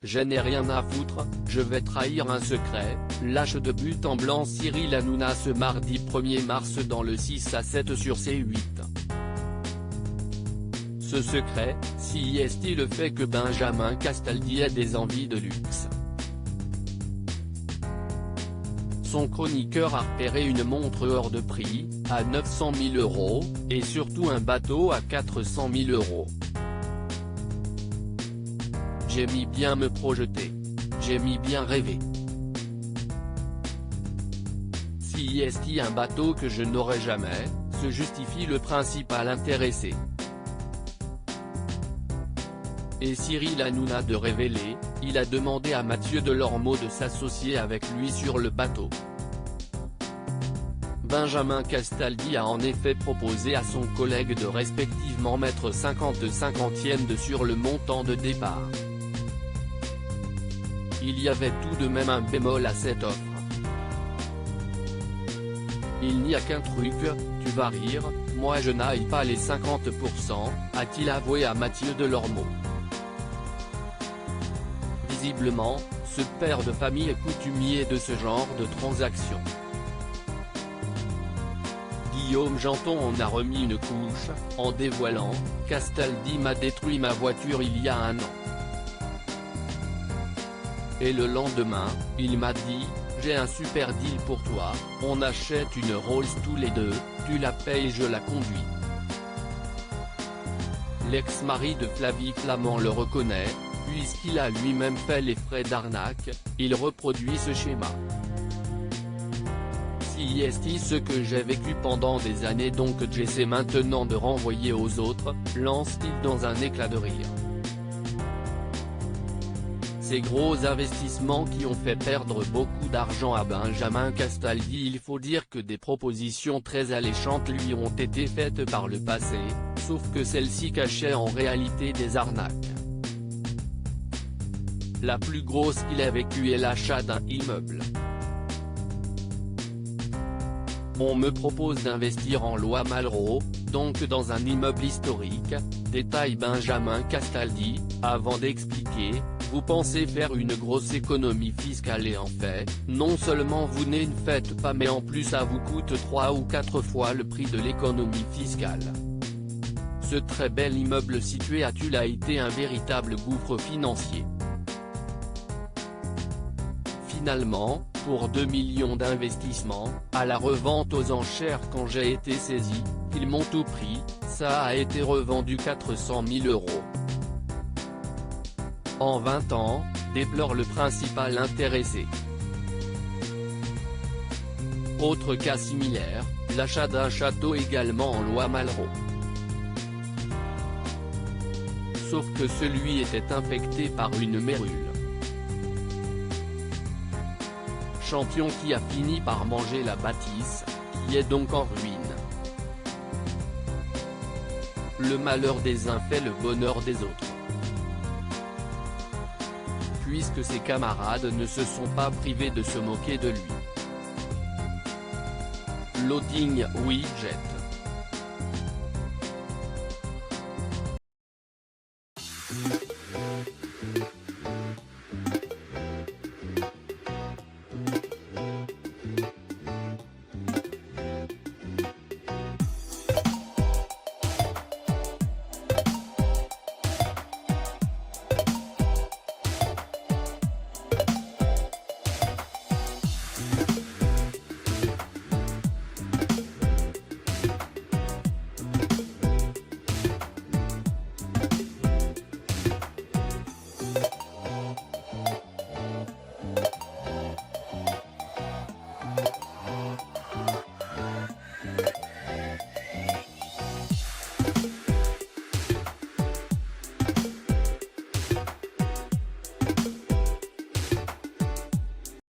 Je n'ai rien à foutre, je vais trahir un secret, lâche de but en blanc Cyril Hanouna ce mardi 1er mars dans le 6-7 sur C8. Ce secret, si est-il le fait que Benjamin Castaldi ait des envies de luxe. Son chroniqueur a repéré une montre hors de prix, à 900 000 €, et surtout un bateau à 400 000 €. J'ai mis bien me projeter. J'ai mis bien rêver. Si est-il un bateau que je n'aurai jamais, se justifie le principal intéressé. Et Cyril Hanouna de révéler, il a demandé à Mathieu Delormeau de s'associer avec lui sur le bateau. Benjamin Castaldi a en effet proposé à son collègue de respectivement mettre 50 sur le montant de départ. Il y avait tout de même un bémol à cette offre. Il n'y a qu'un truc, tu vas rire, moi je n'aille pas les 50%, a-t-il avoué à Mathieu Delormeau. Visiblement, ce père de famille est coutumier de ce genre de transaction. Guillaume Janton en a remis une couche, en dévoilant « Castaldi m'a détruit ma voiture il y a un an. Et le lendemain, il m'a dit, j'ai un super deal pour toi, on achète une Rolls tous les deux, tu la payes je la conduis. » L'ex-mari de Flavie Flament le reconnaît, puisqu'il a lui-même fait les frais d'arnaque, il reproduit ce schéma. Si est ce que j'ai vécu pendant des années donc j'essaie maintenant de renvoyer aux autres, lance-t-il dans un éclat de rire. Ces gros investissements qui ont fait perdre beaucoup d'argent à Benjamin Castaldi. Il faut dire que des propositions très alléchantes lui ont été faites par le passé, sauf que celles-ci cachaient en réalité des arnaques. La plus grosse qu'il ait vécue est l'achat d'un immeuble. On me propose d'investir en loi Malraux, donc dans un immeuble historique, détaille Benjamin Castaldi, avant d'expliquer, vous pensez faire une grosse économie fiscale et en fait, non seulement vous ne faites pas mais en plus ça vous coûte 3 ou 4 fois le prix de l'économie fiscale. Ce très bel immeuble situé à Tulle a été un véritable gouffre financier. Finalement, pour 2 millions d'investissements, à la revente aux enchères quand j'ai été saisi, ils m'ont tout pris, ça a été revendu 400 000 €. En 20 ans, déplore le principal intéressé. Autre cas similaire, l'achat d'un château également en loi Malraux. Sauf que celui était infecté par une mérule. Champion qui a fini par manger la bâtisse, qui est donc en ruine. Le malheur des uns fait le bonheur des autres. Puisque ses camarades ne se sont pas privés de se moquer de lui. Loading Widget.